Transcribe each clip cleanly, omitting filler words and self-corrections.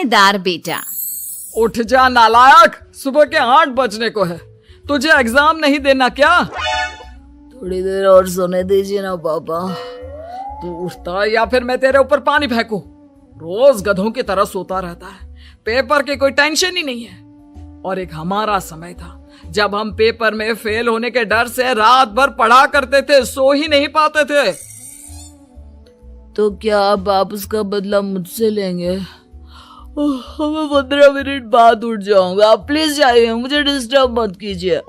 समझदार बेटा। उठ जा नालायक, सुबह के 8 बजने को है, तुझे एग्जाम नहीं देना क्या? थोड़ी देर और सोने दीजिए ना पापा। तू उठता या फिर मैं तेरे ऊपर पानी फेंकूं? रोज गधों की तरह सोता रहता है, पेपर की कोई टेंशन ही नहीं है। और एक हमारा समय था जब हम पेपर में फेल होने के डर से रात भर पढ़ा करते थे, सो ही नहीं पाते थे। तो क्या आप उसका बदला मुझसे लेंगे? मैं 15 मिनट बाद उठ जाऊंगा, आप प्लीज जाइए, मुझे डिस्टर्ब मत कीजिए।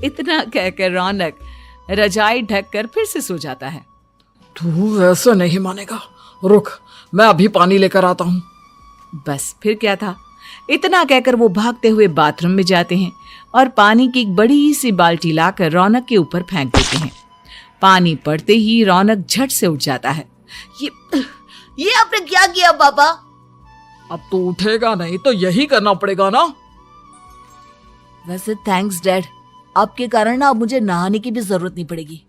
इतना कहकर रौनक रजाई ढककर फिर से सो जाता है। तू ऐसा नहीं मानेगा, रुक मैं अभी पानी लेकर आता हूँ। बस फिर क्या था, इतना कहकर वो भागते हुए बाथरूम में जाते हैं और पानी की एक बड़ी सी बाल्टी लाकर रौनक के ऊपर फेंक देते हैं। पानी पड़ते ही रौनक झट से उठ जाता है। ये आपने क्या किया पापा? अब तो उठेगा नहीं तो यही करना पड़ेगा ना। वैसे थैंक्स डैड, आपके कारण ना अब मुझे नहाने की भी जरूरत नहीं पड़ेगी।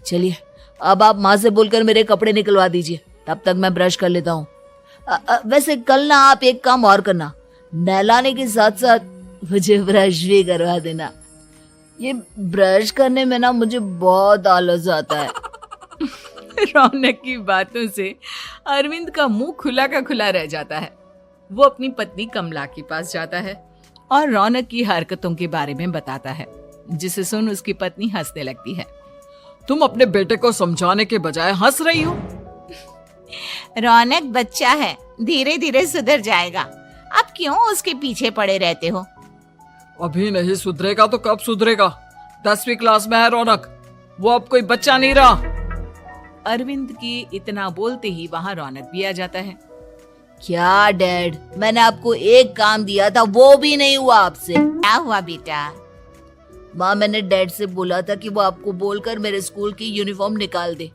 चलिए अब आप माँ से बोलकर मेरे कपड़े निकलवा दीजिए, तब तक मैं ब्रश कर लेता हूँ। वैसे कल ना आप एक काम और करना, नहलाने के साथ साथ मुझे ब्रश भी करवा देना। ये ब्रश करने में ना मुझे बहुत आलस आता है। रौनक की बातों से अरविंद का मुंह खुला का खुला रह जाता है। वो अपनी पत्नी कमला के पास जाता है और रौनक की हरकतों के बारे में बताता है, जिसे सुन उसकी पत्नी हंसने लगती है। तुम अपने बेटे को समझाने के बजाय हंस रही हो। रौनक बच्चा है, धीरे धीरे सुधर जाएगा, आप क्यों उसके पीछे पड़े रहते हो? अभी नहीं सुधरेगा तो कब सुधरेगा? 10वीं क्लास में है रौनक, वो अब कोई बच्चा नहीं रहा। अरविंद की इतना बोलते ही वहाँ रौनक भी आ जाता है। क्या डैड, मैंने आपको एक काम दिया था, वो भी नहीं हुआ आपसे। क्या हुआ बेटा? माँ, मैंने डैड से बोला था कि वो आपको बोलकर मेरे स्कूल की यूनिफॉर्म निकाल दे,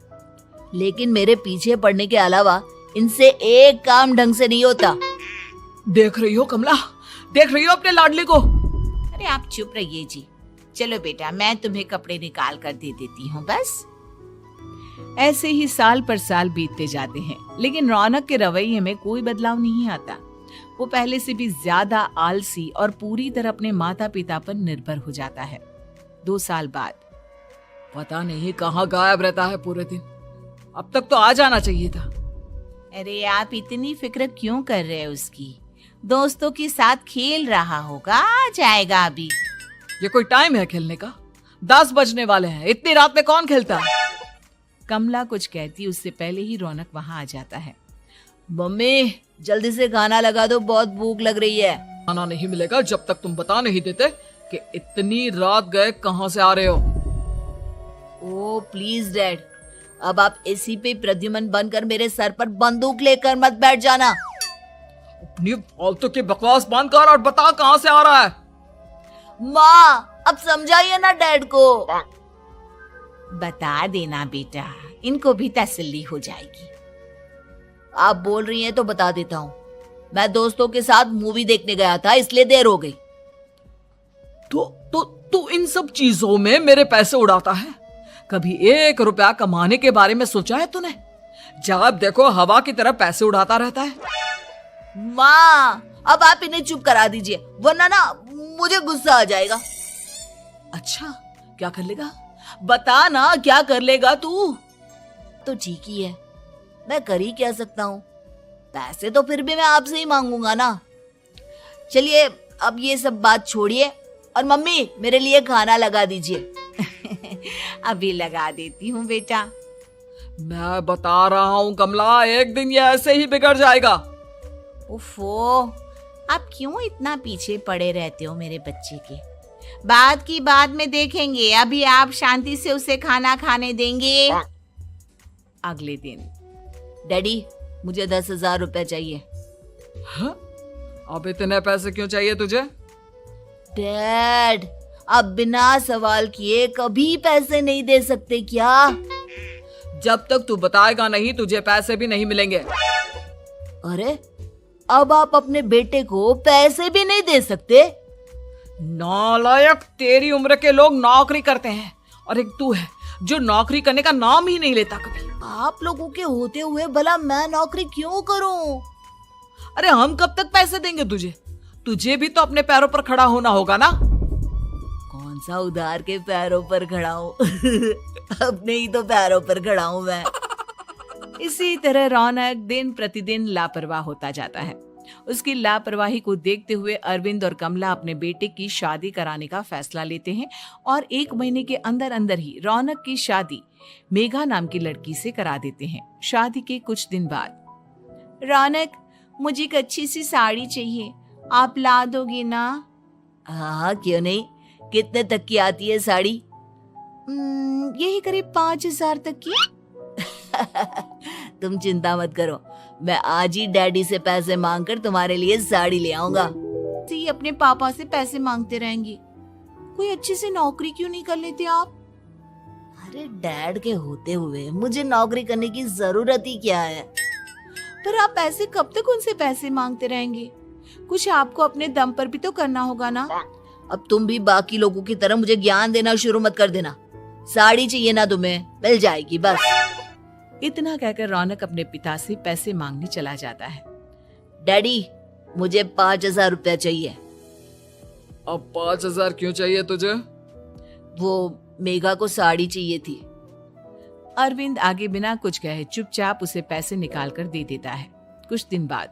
लेकिन मेरे पीछे पड़ने के अलावा इनसे एक काम ढंग से नहीं होता। देख रही हो कमला, देख रही हो अपने लाडले को? अरे आप चुप रहिए जी। चलो बेटा, मैं तुम्हें कपड़े निकाल कर दे देती हूँ। बस ऐसे ही साल पर साल बीतते जाते हैं, लेकिन रौनक के रवैये में कोई बदलाव नहीं आता। वो पहले से भी ज्यादा आलसी और पूरी तरह अपने माता पिता पर निर्भर हो जाता है। 2 साल बाद पता नहीं कहाँ गायब रहता है पूरे दिन, अब तक तो आ जाना चाहिए था। अरे आप इतनी फिक्र क्यों कर रहे हैं उसकी? दोस्तों के साथ खेल रहा होगा, आ जाएगा अभी। ये कोई टाइम है खेलने का? 10 बजने वाले हैं, इतनी रात में कौन खेलता है? कमला कुछ कहती उससे पहले ही रौनक वहाँ आ जाता है। मम्मी जल्दी से खाना लगा दो, बहुत भूख लग रही है। खाना नहीं मिलेगा जब तक तुम बता नहीं देते कि इतनी रात गए कहाँ से आ रहे हो। ओ प्लीज डैड, अब आप एसी पे प्रद्युमन बनकर मेरे सर पर बंदूक लेकर मत बैठ जाना। अपनी फालतू की बकवास बंद कर और बता कहाँ से आ रहा है। माँ अब समझाइए ना डैड को। बता देना बेटा, इनको भी तसल्ली हो जाएगी। आप बोल रही हैं तो बता देता हूँ, मैं दोस्तों के साथ मूवी देखने गया था, इसलिए देर हो गई। तो इन सब चीजों में मेरे पैसे उड़ाता है? कभी 1 रुपया कमाने के बारे में सोचा है तूने? जब देखो हवा की तरह पैसे उड़ाता रहता है। माँ अब आप इन्हें चुप करा दीजिए, वरना ना मुझे गुस्सा आ जाएगा। अच्छा क्या कर लेगा? बता ना, क्या कर लेगा तू? तो ठीक ही है, मैं कर ही क्या सकता हूँ, पैसे तो फिर भी मैं आपसे ही मांगूंगा ना। चलिए अब ये सब बात छोड़िए और मम्मी मेरे लिए खाना लगा दीजिए। अभी लगा देती हूँ बेटा। मैं बता रहा हूँ कमला, एक दिन ये ऐसे ही बिगड़ जाएगा। उफ़ो, आप क्यों इतना पीछे पड़े रहते हो मेरे बच्चे के? बात की बाद में देखेंगे, अभी आप शांति से उसे खाना खाने देंगे। अगले दिन डैडी मुझे 10,000 रुपए चाहिए। हाँ? अब इतने पैसे क्यों चाहिए तुझे? डैड अब बिना सवाल किए कभी पैसे नहीं दे सकते क्या? जब तक तू बताएगा नहीं तुझे पैसे भी नहीं मिलेंगे। अरे अब आप अपने बेटे को पैसे भी नहीं दे सकते? नालायक, तेरी उम्र के लोग नौकरी करते हैं और एक तू है जो नौकरी करने का नाम ही नहीं लेता कभी। आप लोगों के होते हुए भला मैं नौकरी क्यों करूं? अरे हम कब तक पैसे देंगे तुझे? तुझे भी तो अपने पैरों पर खड़ा होना होगा ना। कौन सा उधार के पैरों पर खड़ा हूँ अपने ही तो पैरों पर खड़ा हूँ मैं। इसी तरह रौनक दिन प्रतिदिन लापरवाह होता जाता है। उसकी लापरवाही को देखते हुए अरविंद और कमला अपने बेटे की शादी कराने का फैसला लेते हैं और 1 महीने के अंदर अंदर ही रौनक की शादी मेघा नाम की लड़की से करा देते हैं। शादी के कुछ दिन बाद, रौनक, मुझे एक अच्छी सी साड़ी चाहिए, आप ला दोगे ना? हाँ, क्यों नहीं। कितने तक की आती है साड़ी? यही करीब 5,000 तक की। तुम चिंता मत करो, मैं आज ही डैडी से पैसे मांगकर तुम्हारे लिए साड़ी ले आऊंगा। ये अपने पापा से पैसे मांगते रहेंगे, कोई अच्छी सी नौकरी क्यों नहीं कर लेते आप? अरे डैड के होते हुए मुझे नौकरी करने की जरूरत ही क्या है? पर आप ऐसे कब तक उनसे पैसे मांगते रहेंगे? कुछ आपको अपने दम पर भी तो करना होगा ना। अब तुम भी बाकी लोगों की तरह मुझे ज्ञान देना शुरू मत कर देना। साड़ी चाहिए ना तुम्हें, मिल जाएगी बस। इतना कहकर रौनक अपने पिता से पैसे मांगने चला जाता है। डैडी, मुझे 5,000 रुपया चाहिए। अब 5,000 क्यों चाहिए तुझे? वो मेघा को साड़ी चाहिए थी। अरविंद आगे बिना कुछ कहे चुपचाप उसे पैसे निकाल कर दे देता है। कुछ दिन बाद,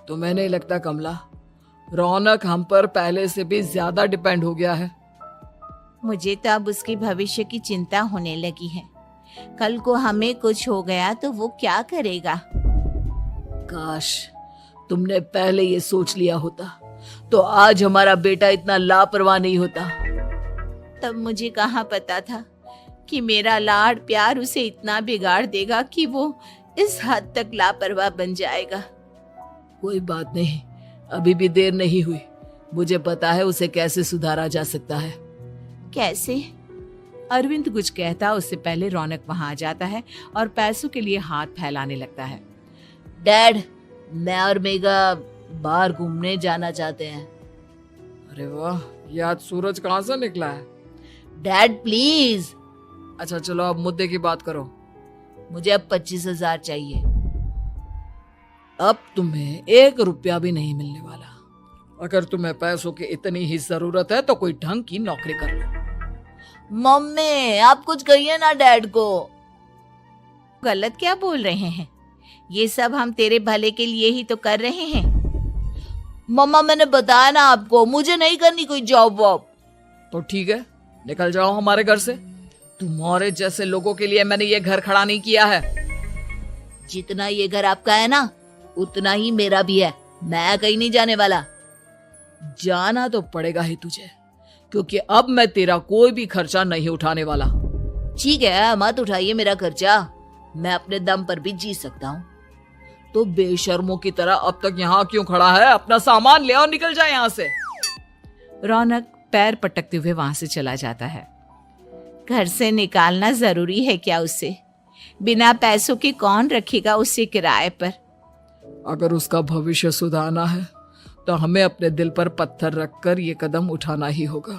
तुम्हें नहीं लगता कमला, रौनक हम पर पहले से भी ज्यादा डिपेंड हो गया है? मुझे तो अब उसके भविष्य की चिंता होने लगी है। कल को हमें कुछ हो गया तो वो क्या करेगा? काश तुमने पहले ये सोच लिया होता तो आज हमारा बेटा इतना लापरवाह नहीं होता। तब मुझे कहाँ पता था कि मेरा लाड़ प्यार उसे इतना बिगाड़ देगा कि वो इस हद तक लापरवाह बन जाएगा। कोई बात नहीं, अभी भी देर नहीं हुई। मुझे पता है उसे कैसे सुधारा जा सकता है। कैसे? अरविंद कुछ कहता उससे पहले रौनक वहां आ जाता है और पैसों के लिए हाथ फैलाने लगता है। डैड, मैं और मेघा बाहर घूमने जाना चाहते हैं। अरे वाह, ये आज सूरज कहाँ से निकला है? Dad please. अच्छा चलो अब मुद्दे की बात करो। मुझे अब 25,000 चाहिए। अब तुम्हें 1 रुपया भी नहीं मिलने वाला। अगर तुम्हें पैसों की इतनी ही जरूरत है तो कोई ढंग की नौकरी कर लो। मम्मी, आप कुछ कहिए ना डैड को। गलत क्या बोल रहे हैं? ये सब हम तेरे भले के लिए ही तो कर रहे हैं। मम्मा, मैंने बताया ना आपको, मुझे नहीं करनी कोई जॉब वॉब। तो ठीक है, निकल जाओ हमारे घर से। तुम्हारे जैसे लोगों के लिए मैंने ये घर खड़ा नहीं किया है। जितना ये घर आपका है ना, उतना ही मेरा भी है। मैं कहीं नहीं जाने वाला। जाना तो पड़ेगा ही तुझे, क्योंकि अब मैं तेरा कोई भी खर्चा नहीं उठाने वाला। ठीक है, मत उठाइए मेरा खर्चा, मैं अपने दम पर भी जी सकता हूँ। तो बेशर्मों की तरह अब तक यहाँ क्यों खड़ा है? अपना सामान ले और निकल जाए यहाँ से। रौनक पैर पटकते हुए वहां से चला जाता है। घर से निकालना जरूरी है क्या उसे? बिना पैसों के कौन रखेगा उसे किराए पर? अगर उसका भविष्य सुधारना है तो हमें अपने दिल पर पत्थर रखकर ये कदम उठाना ही होगा।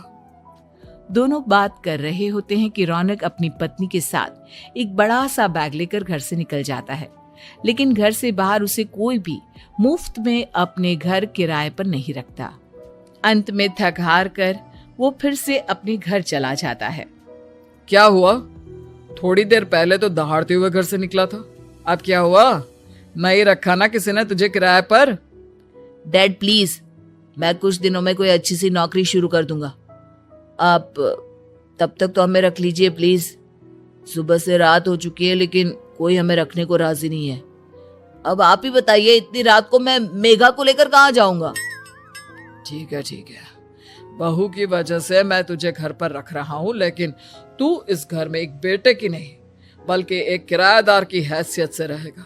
दोनों बात कर रहे होते हैं कि रौनक अपनी पत्नी के साथ एक बड़ा सा बैग लेकर घर से निकल जाता है, लेकिन घर से बाहर उसे कोई भी मुफ्त में अपने घर किराए पर नहीं रखता। अंत में थक हार कर वो फिर से अपने घर चला जाता है। क्या हुआ? थोड़ी देर पहले तो दहाड़ते हुए घर से निकला था, अब क्या हुआ? नहीं रखा ना किसी ने तुझे किराए पर? डैड प्लीज, मैं कुछ दिनों में कोई अच्छी सी नौकरी शुरू कर दूंगा। आप तब तक तो हमें रख लीजिए प्लीज। सुबह से रात हो चुकी है लेकिन कोई हमें रखने को राजी नहीं है। अब आप ही बताइए, इतनी रात को मैं मेघा को लेकर कहाँ जाऊंगा? ठीक है, बहू की वजह से मैं तुझे घर पर रख रहा हूँ, लेकिन तू इस घर में एक बेटे की नहीं बल्कि एक किराएदार की हैसियत से रहेगा।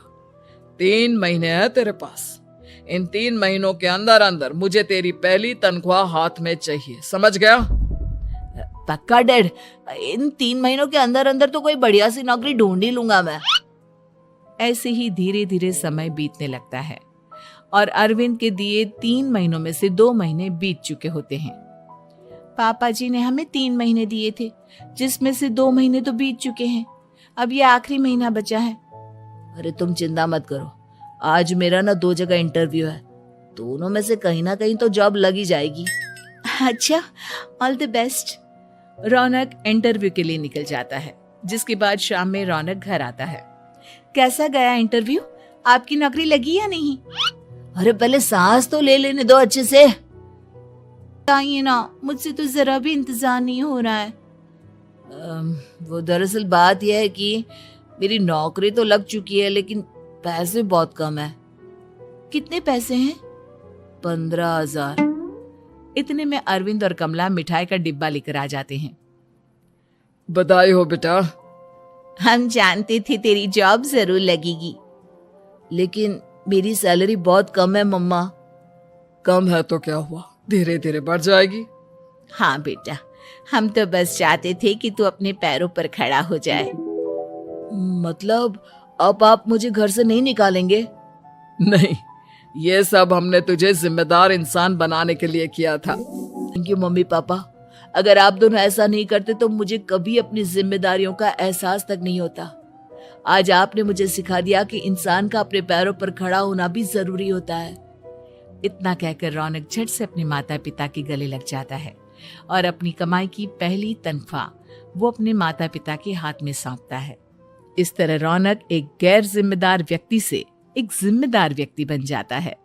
3 महीने हैं तेरे पास। इन 3 महीनों के अंदर अंदर मुझे तेरी पहली तनख्वाह हाथ में चाहिए, समझ गया? पक्का डैड, इन 3 महीनों के अंदर अंदर तो कोई बढ़िया सी नौकरी ढूंढ ही लूंगा मैं। ऐसे ही धीरे धीरे समय बीतने लगता है और अरविंद के दिए 3 महीनों में से 2 महीने बीत चुके होते हैं। पापा जी ने हमें 3 महीने दिए थे, जिसमें से 2 महीने तो बीत चुके हैं। अब ये आखिरी महीना बचा है। अरे तुम चिंता मत करो, आज मेरा ना 2 जगह इंटरव्यू है, दोनों में से कहीं ना कहीं तो जॉब लग ही जाएगी। अच्छा, all the best. Raunak interview के लिए निकल जाता है, जिसके बाद शाम में रौनक घर आता है। कैसा गया इंटरव्यू? आपकी नौकरी लगी या नहीं? अरे पहले सांस तो ले लेने दो अच्छे से। बताइए ना, मुझसे तो जरा भी इंतजार नहीं हो रहा है। वो दरअसल बात यह है कि मेरी नौकरी तो लग चुकी है, लेकिन पैसे बहुत कम है। कितने पैसे हैं? 15,000। इतने में अरविंद और कमला मिठाई का डिब्बा लेकर आ जाते हैं। बधाई हो बेटा। हम जानते थे तेरी जॉब जरूर लगेगी। लेकिन मेरी सैलरी बहुत कम है मम्मा। कम है तो क्या हुआ, धीरे धीरे बढ़ जाएगी। हाँ बेटा, हम तो बस चाहते थे कि तू अपने पैरों पर खड़ा हो जाए। मतलब अब आप मुझे घर से नहीं निकालेंगे? नहीं, ये सब हमने तुझे जिम्मेदार इंसान बनाने के लिए किया था। Thank you mummy papa. अगर आप दोनों ऐसा नहीं करते तो मुझे कभी अपनी जिम्मेदारियों का एहसास तक नहीं होता। आज आपने मुझे सिखा दिया कि इंसान का अपने पैरों पर खड़ा होना भी जरूरी होता है। इतना कहकर रौनक झट से अपने माता पिता के गले लग जाता है और अपनी कमाई की पहली तनख्वाह वो अपने माता पिता के हाथ में सौंपता है। इस तरह रौनक एक गैर जिम्मेदार व्यक्ति से एक जिम्मेदार व्यक्ति बन जाता है।